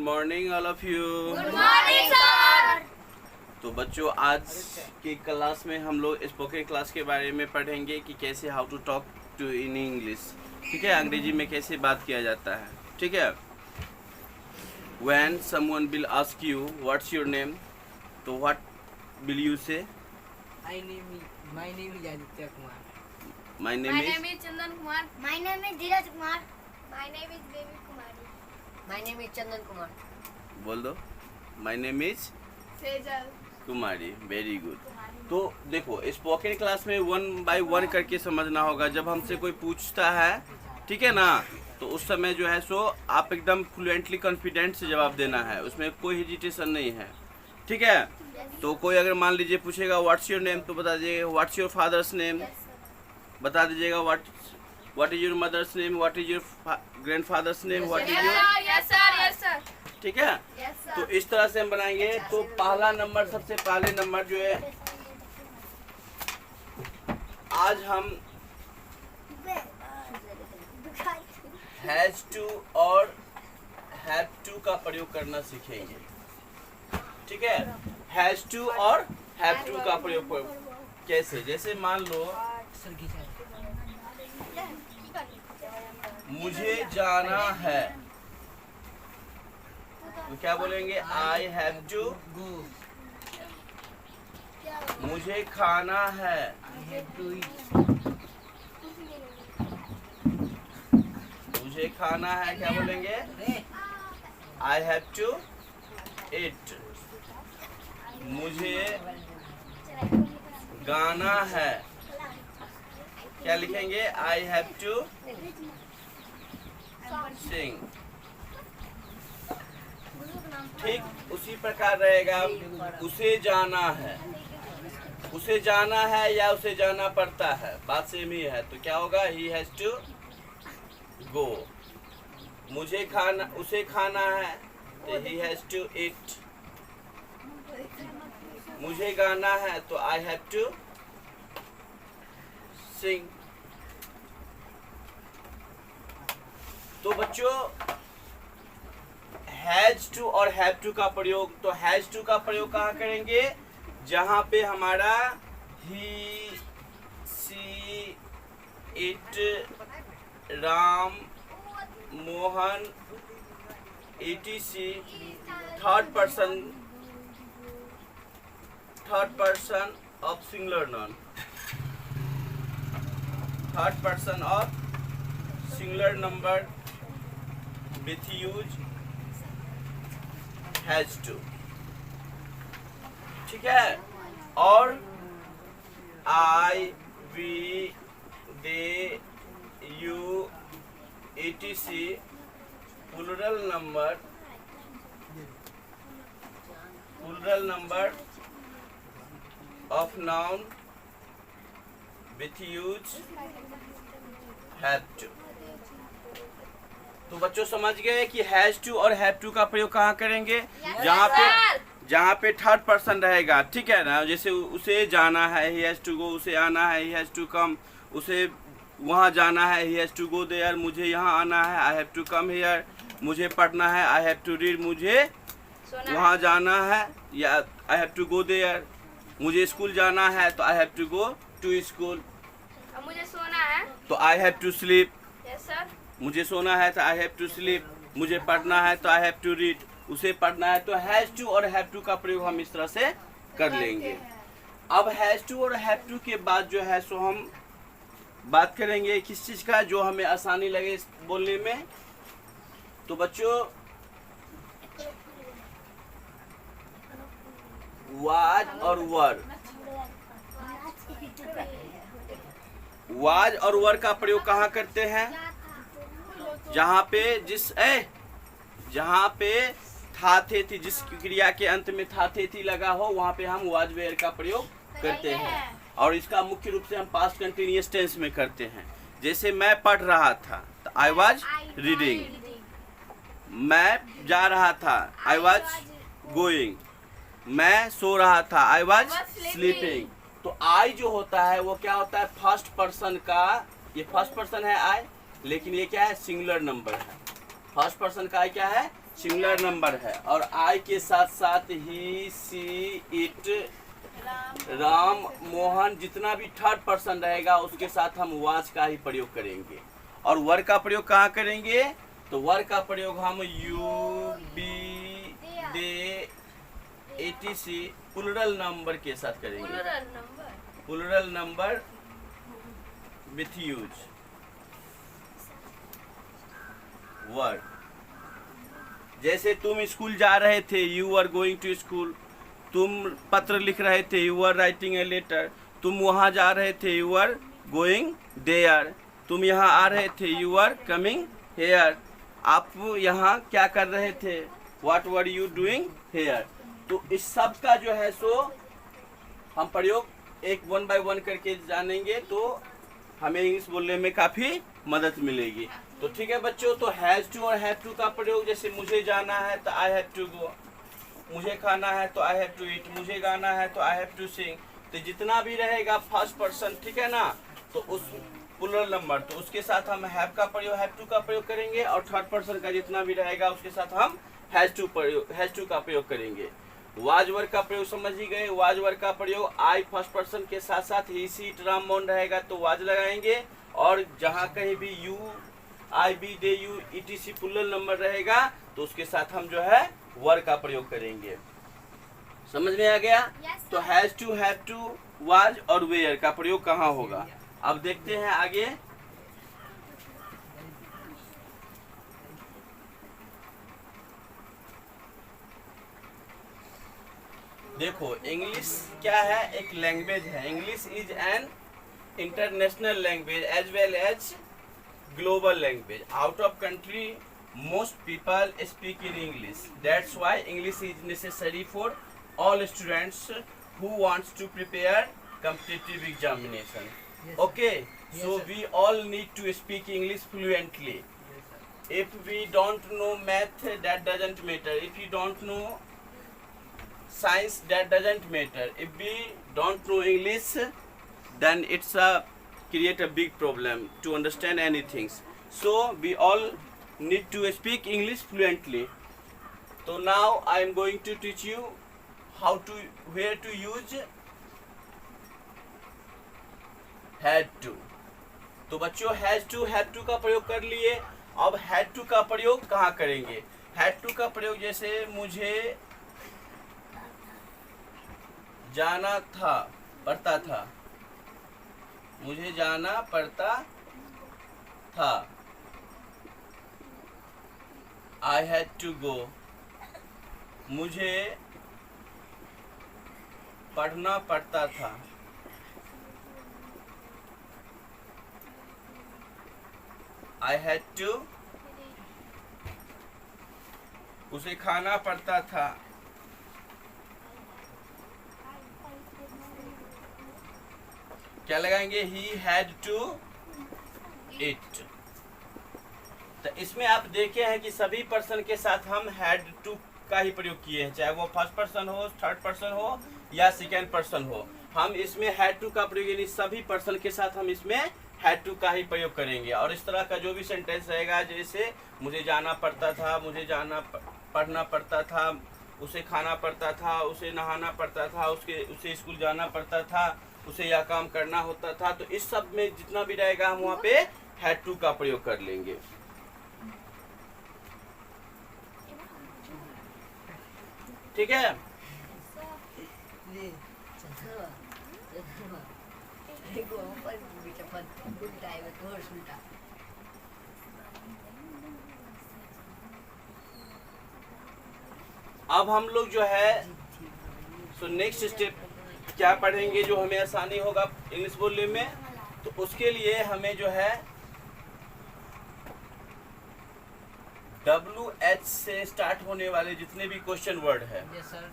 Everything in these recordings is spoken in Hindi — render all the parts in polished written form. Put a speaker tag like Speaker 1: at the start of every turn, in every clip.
Speaker 1: Morning all of you.
Speaker 2: Good morning sir.
Speaker 1: तो बच्चों, आज की क्लास में हम लोग स्पोकन क्लास के बारे में पढ़ेंगे कि कैसे how to talk to in English. ठीक है, अंग्रेजी में कैसे बात किया जाता है। ठीक है, when someone will ask you what's your name, तो व्हाट विल यू से?
Speaker 3: My name is Aditya Kumar.
Speaker 1: My name
Speaker 2: My
Speaker 1: is
Speaker 2: name is Chandan Kumar.
Speaker 4: My name is Dheeraj Kumar.
Speaker 2: My name is Baby Kumari.
Speaker 4: My name is Chandan Kumar.
Speaker 1: बोल दो, my name is
Speaker 2: Sejal.
Speaker 1: Kumari. Very good. तो देखो, स्पोकन क्लास में 1 बाय 1 करके समझना होगा। जब हमसे कोई पूछता है, ठीक है ना, तो उस समय जो है सो आप एकदम फ्लुएंटली कॉन्फिडेंट से जवाब देना है, उसमें कोई हेजिटेशन नहीं है। ठीक है, तो कोई अगर मान लीजिए पूछेगा व्हाट्स योर नेम, तो बता दीजिएगा व्हाट्स योर फादर्स नेम, बता दीजिएगा what is your mother's name, what is your grandfather's name, what is your.
Speaker 2: Yes sir. Yes sir.
Speaker 1: ठीक है,
Speaker 2: Yes sir.
Speaker 1: तो इस तरह से हम बनाएंगे। तो पहला नंबर, सबसे पहले नंबर जो है, आज हम हैज टू और हैव टू का प्रयोग करना सीखेंगे। ठीक है, हैज टू और हैव टू का प्रयोग कैसे? जैसे मान लो मुझे जाना है, तो क्या बोलेंगे? I have to.
Speaker 3: Go.
Speaker 1: मुझे खाना है,
Speaker 3: I have to eat.
Speaker 1: मुझे खाना है, क्या बोलेंगे? I have to eat. मुझे गाना है, क्या लिखेंगे? I have to sing. ठीक उसी प्रकार रहेगा, उसे जाना है। उसे जाना है या उसे जाना पड़ता है, बात सेम ही है। तो क्या होगा? He has to go. मुझे खाना, उसे खाना है, तो ही हैज टू ईट। मुझे गाना है, तो आई हैव टू सिंग। तो बच्चों, हैज टू और हैव टू का प्रयोग, तो हैज टू का प्रयोग कहाँ करेंगे? जहाँ पे हमारा he, she, it, Ram, Mohan, etc third person of singular noun, third person of singular number with use has to. ठीक है, और I, we, they, you, etc plural number of noun with use have to. तो बच्चों समझ गए कि हैज टू और हैव टू का प्रयोग कहाँ करेंगे? जहाँ पे थर्ड पर्सन रहेगा। ठीक है ना, जैसे उसे जाना है, ही हैज टू गो। उसे आना है, ही हैज टू कम। उसे वहाँ जाना है, he has to go there. मुझे यहाँ आना है, I have to come here. मुझे पढ़ना है, आई हैव टू रीड। मुझे वहाँ जाना है, या I have to go there. मुझे स्कूल जाना है, तो I have to go to school.
Speaker 2: मुझे सोना है।
Speaker 1: तो I have to sleep.
Speaker 2: Yes sir.
Speaker 1: मुझे सोना है, तो आई हैव टू स्लीप। मुझे पढ़ना है, तो आई हैव टू रीड। उसे पढ़ना है, तो हैज टू और हैव टू का प्रयोग हम इस तरह से कर लेंगे। अब हैज टू और हैव टू के बाद जो है सो हम बात करेंगे किस चीज़ का, जो हमें आसानी लगे बोलने में। तो बच्चों, वाज और वर, वाज और वर का प्रयोग कहाँ करते हैं? जहाँ पे जहाँ पे था, थे, थी, जिस क्रिया के अंत में था, थे, थी लगा हो, वहाँ पे हम वाज वेयर का प्रयोग करते हैं। और इसका मुख्य रूप से हम पास्ट कंटिन्यूअस टेंस में करते हैं। जैसे मैं पढ़ रहा था, तो आई वाज रीडिंग। मैं जा रहा था, आई वाज गोइंग। मैं सो रहा था, आई वाज स्लीपिंग। तो आई जो होता है वो क्या होता है? फर्स्ट पर्सन का, ये फर्स्ट पर्सन है आई, लेकिन ये क्या है? सिंगुलर नंबर है। फर्स्ट पर्सन का आई क्या है? सिंगुलर नंबर है, और आई के साथ साथ ही, सी, इट, राम, मोहन, जितना भी थर्ड पर्सन रहेगा उसके साथ हम वाज का ही प्रयोग करेंगे। और वर का प्रयोग कहाँ करेंगे? तो वर का प्रयोग हम you, we, they, etc plural number के साथ करेंगे।
Speaker 2: Plural number.
Speaker 1: Plural number with use word. जैसे तुम स्कूल जा रहे थे, you are going to school. तुम पत्र लिख रहे थे, you are writing a letter. तुम वहाँ जा रहे थे, यू आर गोइंग देयर। तुम यहाँ आ रहे थे, यू आर कमिंग हेयर। आप यहाँ क्या कर रहे थे? What were you doing here. तो इस सब का जो है सो हम प्रयोग एक वन बाय वन करके जानेंगे, तो हमें इंग्लिश बोलने में काफ़ी मदद मिलेगी। तो ठीक है बच्चों, तो हैज़ टू और हैव टू का प्रयोग, जैसे मुझे जाना है तो आई हैव टू गो, मुझे खाना है तो आई हैव टू ईट, मुझे गाना है तो आई हैव टू सिंग। तो जितना भी रहेगा फर्स्ट पर्सन, ठीक है ना, तो उस प्लूरल नंबर, तो उसके साथ हम हैव का प्रयोग, हैव टू का प्रयोग करेंगे, और थर्ड पर्सन का जितना भी रहेगा उसके साथ हम हैज़ टू का प्रयोग करेंगे। वाज वर्ड का प्रयोग समझ ही गए। वाज वर्ड का प्रयोग आई फर्स्ट पर्सन के साथ साथ ही, सी, इट, राम, मोहन रहेगा तो वाज लगाएंगे, और जहाँ कहीं भी you, I, we, they, you, etc plural number रहेगा तो उसके साथ हम जो है वर का प्रयोग करेंगे। समझ में आ गया? तो has to, have to, was और वेयर का प्रयोग कहाँ होगा? अब देखते हैं आगे। देखो, इंग्लिश क्या है? एक लैंग्वेज है। English is an international language as well as global language. Out of country, most people speak in English. That's why English is necessary for all students who wants to prepare competitive examination.
Speaker 3: Yes,
Speaker 1: Okay,
Speaker 3: Yes,
Speaker 1: so
Speaker 3: sir.
Speaker 1: we all need to speak English fluently.
Speaker 3: Yes, sir.
Speaker 1: If we don't know math, that doesn't matter. If you don't know science, that doesn't matter. If we don't know English, then it's a create a big problem to understand anything. So we all need to speak English fluently. So now I am going to teach you where to use had to. तो बच्चों had to, have to का प्रयोग कर लिए। अब had to का प्रयोग कहाँ करेंगे? had to का प्रयोग जैसे मुझे जाना था, पड़ता था, मुझे जाना पड़ता था, I had to go, मुझे पढ़ना पड़ता था, I had to, उसे खाना पड़ता था, क्या लगाएंगे? He had to eat. तो इसमें आप देखे हैं कि सभी पर्सन के साथ हम हैड टू का ही प्रयोग किए हैं, चाहे वो फर्स्ट पर्सन हो, थर्ड पर्सन हो या सेकेंड पर्सन हो। हम इसमें हैड टू का प्रयोग, यानी सभी पर्सन के साथ हम इसमें हैड टू का ही प्रयोग करेंगे। और इस तरह का जो भी सेंटेंस रहेगा, जैसे मुझे जाना पड़ता था, मुझे पढ़ना पड़ता था, उसे खाना पड़ता था, उसे नहाना पड़ता था, उसे स्कूल जाना पड़ता था, उसे यह काम करना होता था। तो इस सब में जितना भी रहेगा हम वहाँ पे हैड टू का प्रयोग कर लेंगे। ठीक है? अब हम लोग जो है सो नेक्स्ट स्टेप क्या पढ़ेंगे जो हमें आसानी होगा इंग्लिश बोलने में। तो उसके लिए हमें जो है WH से स्टार्ट होने वाले जितने भी क्वेश्चन वर्ड है,
Speaker 3: Yes, sir.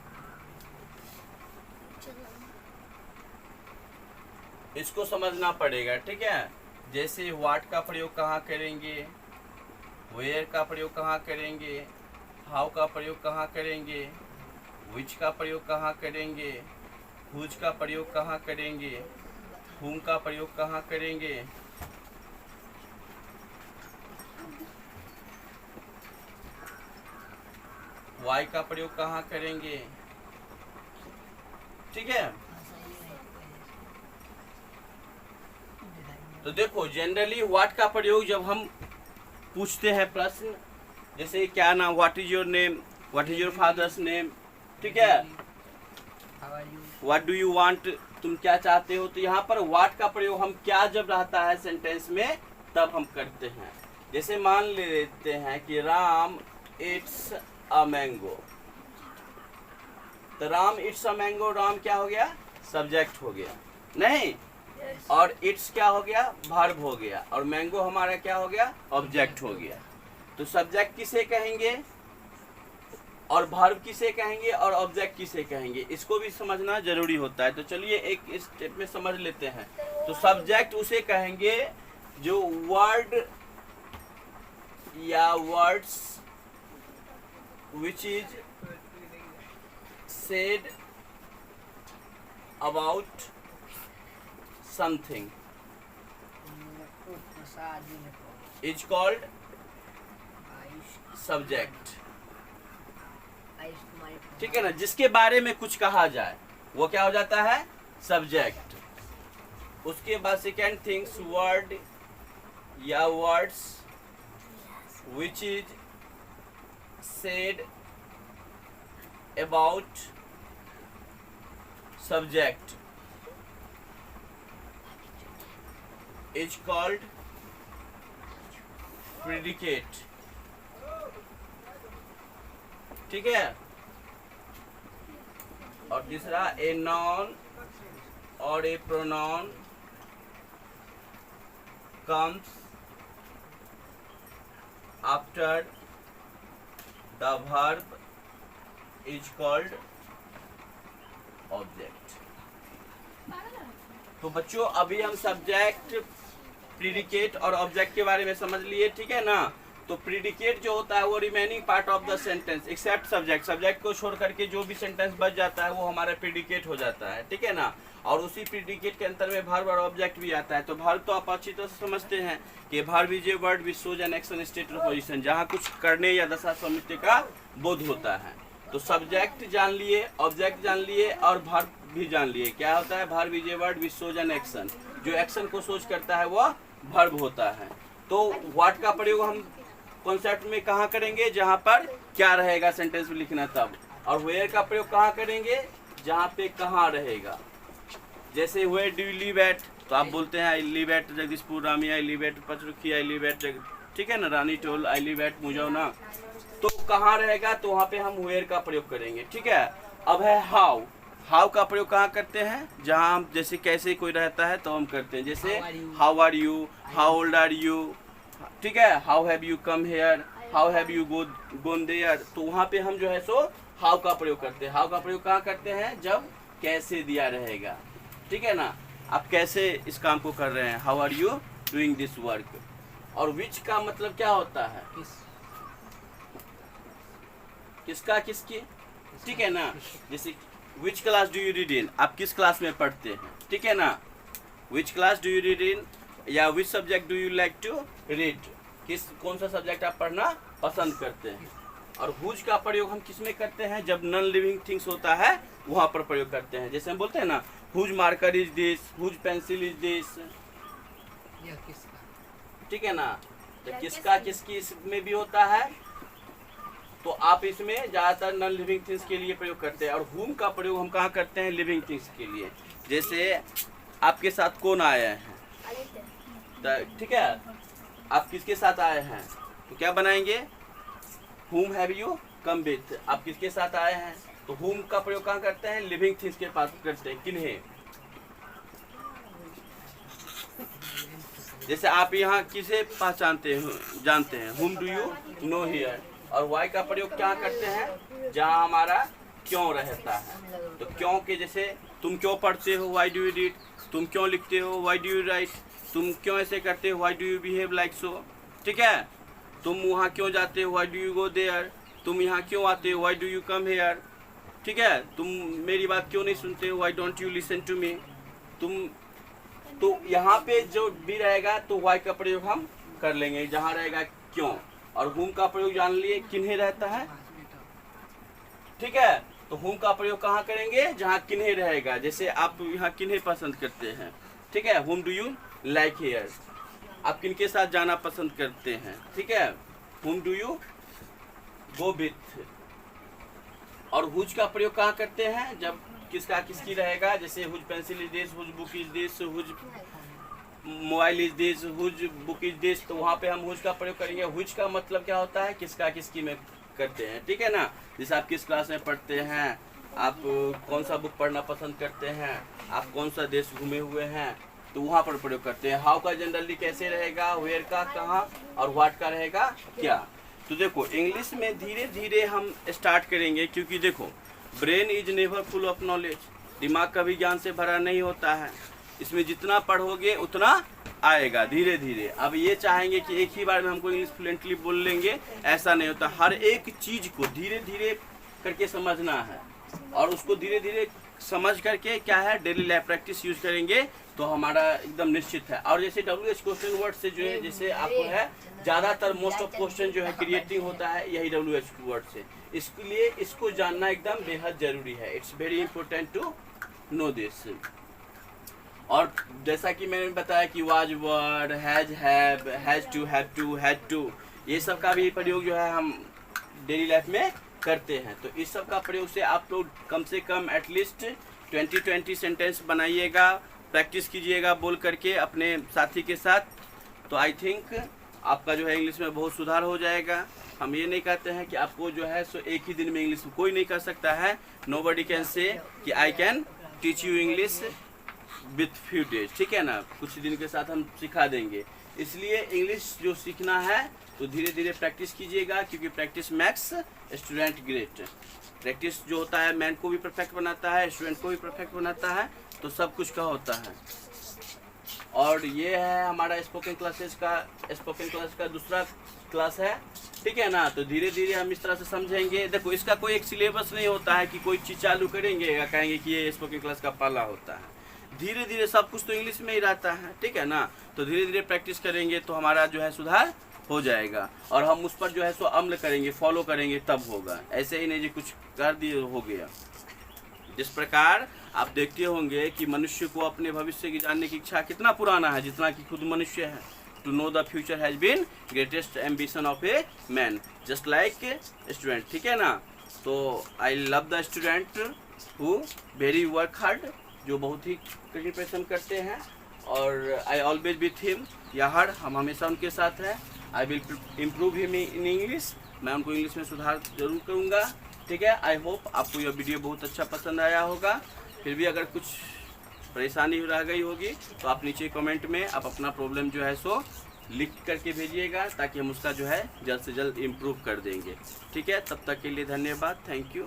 Speaker 1: इसको समझना पड़ेगा। ठीक है? जैसे व्हाट का प्रयोग कहाँ करेंगे, वेयर का प्रयोग कहाँ करेंगे, हाउ का प्रयोग कहाँ करेंगे, विच का प्रयोग कहाँ करेंगे, हुज का प्रयोग कहाँ करेंगे, हुम का प्रयोग कहाँ करेंगे, वाई का प्रयोग कहाँ करेंगे? ठीक है, तो देखो जनरली व्हाट का प्रयोग जब हम पूछते हैं प्रश्न, जैसे क्या नाम, what is your name, what is your father's name, ठीक है,
Speaker 3: How are you?
Speaker 1: What do you want, तुम क्या चाहते हो, तो यहाँ पर व्हाट का प्रयोग हम क्या जब रहता है सेंटेंस में तब हम करते हैं। जैसे मान लेते हैं कि राम इट्स अ मैंगो, तो Ram it's a mango, Ram क्या हो गया? सब्जेक्ट हो गया, नहीं, और इट्स क्या हो गया? वर्ब हो गया, और मैंगो हमारा क्या हो गया? ऑब्जेक्ट हो गया। तो सब्जेक्ट किसे कहेंगे और वर्ब किसे कहेंगे और ऑब्जेक्ट किसे कहेंगे, इसको भी समझना जरूरी होता है। तो चलिए एक स्टेप में समझ लेते हैं। तो सब्जेक्ट उसे कहेंगे जो वर्ड या words which is said about something is called subject. ठीक है ना, जिसके बारे में कुछ कहा जाए वो क्या हो जाता है? सब्जेक्ट। उसके बाद सेकेंड थिंग्स, वर्ड या words which is said about subject is called predicate. ठीक है, और तीसरा ए नॉन और ए pronoun comes after the verb is called object। तो बच्चों अभी हम सब्जेक्ट, प्रीडिकेट और ऑब्जेक्ट के बारे में समझ लिए, ठीक है ना। तो प्रीडिकेट जो होता है वो remaining part of the sentence except subject, subject को छोड़ करके जो भी सेंटेंस बच जाता है वो हमारा प्रीडिकेट हो जाता है, ठीक है ना। और उसी प्रीडिकेट के अंतर में वर्ब और ऑब्जेक्ट भी आता है। तो वर्ब तो आप अच्छी तरह से समझते हैं कि verb is a word which shows an action, state और पोजीशन, जहाँ कुछ करने या दशा सौमित्य का बोध होता है। तो सब्जेक्ट जान लिए, ऑब्जेक्ट जान लिए और वर्ब भी जान लिए। क्या होता है? Verb is a word which shows an action, जो एक्शन को शोज करता है वह वर्ब होता है। तो व्हाट का प्रयोग हम कॉन्सेप्ट में कहाँ करेंगे? जहाँ पर क्या रहेगा सेंटेंस में लिखना तब। और वेयर का प्रयोग कहाँ करेंगे? जहाँ पे कहाँ रहेगा। जैसे where do you live at, तो आप बोलते हैं I live at Jagdishpur, Ramiya I live at Pachrukhi, I live at, ठीक है ना, Rani Tol I live at Mujauna. तो कहाँ रहेगा? तो वहाँ पे हम वेयर का प्रयोग करेंगे, ठीक है। अब है हाउ, हाउ का प्रयोग कहाँ करते हैं? जहाँ हम जैसे कैसे कोई रहता है तो हम करते हैं। जैसे how are you, how old are you, ठीक है, how have you come here, how have you gone there. तो वहाँ पे हम जो है सो हाउ का प्रयोग करते हैं। हाउ का प्रयोग कहाँ करते हैं? जब कैसे दिया रहेगा, ठीक है ना, आप कैसे इस काम को कर रहे हैं, how are you doing this work. और विच का मतलब क्या होता है? किसका, किसकी, ठीक है ना। जैसे which class do you read in, आप किस क्लास में पढ़ते हैं, ठीक है ना। Which class do you read in, या which subject do you like to read, कौन सा सब्जेक्ट आप पढ़ना पसंद करते हैं। और हुज का प्रयोग हम किस में करते हैं? जब नॉन लिविंग थिंग्स होता है वहाँ पर प्रयोग करते हैं। जैसे हम बोलते हैं ना, whose marker is this, whose pencil is this,
Speaker 3: यह किसका,
Speaker 1: ठीक है ना। तो किसका, किसकी इसमें भी होता है। तो आप इसमें ज़्यादातर नॉन लिविंग थिंग्स के लिए प्रयोग करते हैं। और हुम का प्रयोग हम कहाँ करते हैं? लिविंग थिंग्स के लिए। जैसे आपके साथ कौन आए हैं, ठीक है, आप किसके साथ आए हैं, तो क्या बनाएंगे? हुम हैव यू कम विथ, आप किसके साथ आए हैं। तो हुम का प्रयोग कहाँ करते हैं? लिविंग थिंग्स के पास करते हैं। किन्हें? जैसे आप यहाँ किसे पहचानते हो, जानते हैं, हुम डू यू नो हियर। और वाई का प्रयोग क्या करते हैं? जहाँ हमारा क्यों रहता है। तो क्यों के जैसे तुम क्यों पढ़ते हो, वाई डू यू रीड, तुम क्यों लिखते हो, वाई डू यू राइट, तुम क्यों ऐसे करते हो, why do you behave like so, ठीक है। तुम वहाँ क्यों जाते हो, why do you go there, तुम यहाँ क्यों आते हो, why do you come here, ठीक है। तुम मेरी बात क्यों नहीं सुनते हो, why don't you listen to me. तुम, तो यहाँ पे जो भी रहेगा तो वाई का प्रयोग हम कर लेंगे जहाँ रहेगा क्यों। और हुम का प्रयोग जान लिए किन्हें रहता है? ठीक है। तो हुम का प्रयोग कहाँ करेंगे? जहाँ किन्हे रहेगा। जैसे आप यहाँ किन्हे पसंद करते हैं, ठीक है, हुम डू यू लाइक हियर, आप किनके साथ जाना पसंद करते हैं, ठीक है, हुम डू यू गो विथ। और हुज का प्रयोग कहाँ करते हैं? जब किसका किसकी रहेगा, जैसे whose pencil is this, whose book is this, whose mobile is this, whose book is this, तो वहाँ पे हम हुज का प्रयोग करेंगे। हुज का मतलब क्या होता है? किसका किसकी में करते हैं, ठीक है ना। जैसे आप किस क्लास में पढ़ते हैं, आप कौन सा बुक पढ़ना पसंद करते हैं, आप कौन सा देश घूमे हुए हैं, तो वहाँ पर प्रयोग करते हैं। हाउ का जनरली कैसे रहेगा, वेयर का कहाँ, और व्हाट का रहेगा क्या। तो देखो इंग्लिश में धीरे धीरे हम स्टार्ट करेंगे, क्योंकि देखो brain is never full of knowledge, दिमाग कभी ज्ञान से भरा नहीं होता है। इसमें जितना पढ़ोगे उतना आएगा धीरे धीरे। अब ये चाहेंगे कि एक ही बार में हमको इंग्लिश फ्लुएंटली बोल लेंगे, ऐसा नहीं होता। हर एक चीज को धीरे धीरे करके समझना है, और उसको धीरे धीरे समझ करके क्या है, डेली लाइफ प्रैक्टिस यूज करेंगे तो हमारा एकदम निश्चित है। और जैसे WH क्वेश्चन वर्ड से जो है, जैसे आपको है ज्यादातर मोस्ट ऑफ क्वेश्चन जो है क्रिएटिंग होता है यही WH वर्ड से, इसके लिए इसको जानना एकदम बेहद जरूरी है। It's very important to know this. और जैसा कि मैंने बताया कि was word, has, have, has to, had to, ये सब का भी प्रयोग जो है हम डेली लाइफ में करते हैं। तो इस सब का प्रयोग से आप लोग कम से कम एटलीस्ट 20 सेंटेंस बनाइएगा, प्रैक्टिस कीजिएगा बोल करके अपने साथी के साथ। तो आई थिंक आपका जो है इंग्लिश में बहुत सुधार हो जाएगा। हम ये नहीं कहते हैं कि आपको जो है सो एक ही दिन में इंग्लिश कोई नहीं कर सकता है। नोबडी कैन से कि I can teach you English with few days, ठीक है ना, कुछ दिन के साथ हम सिखा देंगे। इसलिए इंग्लिश जो सीखना है तो धीरे धीरे प्रैक्टिस कीजिएगा, क्योंकि practice max student great. Practice जो होता है मैन को भी परफेक्ट बनाता है, स्टूडेंट को भी परफेक्ट बनाता है, तो सब कुछ का होता है। और ये है हमारा स्पोकन क्लास का दूसरा क्लास है, ठीक है ना। तो धीरे धीरे हम इस तरह से समझेंगे। देखो इसका कोई एक सिलेबस नहीं होता है कि कोई चीज़ चालू करेंगे या कहेंगे कि ये स्पोकन क्लास का पहला होता है। धीरे धीरे सब कुछ तो इंग्लिश में ही रहता है, ठीक है ना। तो धीरे धीरे प्रैक्टिस करेंगे तो हमारा जो है सुधार हो जाएगा, और हम उस पर जो है सो अमल करेंगे, फॉलो करेंगे, तब होगा। ऐसे ही नहीं जी कुछ कर दिए हो गया। जिस प्रकार आप देखते होंगे कि मनुष्य को अपने भविष्य की जानने की इच्छा कितना पुराना है, जितना कि खुद मनुष्य है। To know the future has been greatest ambition of a man, just like student, ठीक है ना। तो I love the student who very work hard, जो बहुत ही कठिन परिश्रम करते हैं, और आई ऑलवेज विथ हिम, यार हम हमेशा उनके साथ हैं। I will improve him in English, मैं उनको इंग्लिश में सुधार जरूर करूँगा, ठीक है। आई होप आपको यह वीडियो बहुत अच्छा पसंद आया होगा। फिर भी अगर कुछ परेशानी रह गई होगी तो आप नीचे कमेंट में आप अपना प्रॉब्लम जो है सो लिख करके भेजिएगा, ताकि हम उसका जो है जल्द से जल्द इम्प्रूव कर देंगे, ठीक है। तब तक के लिए धन्यवाद, थैंक यू।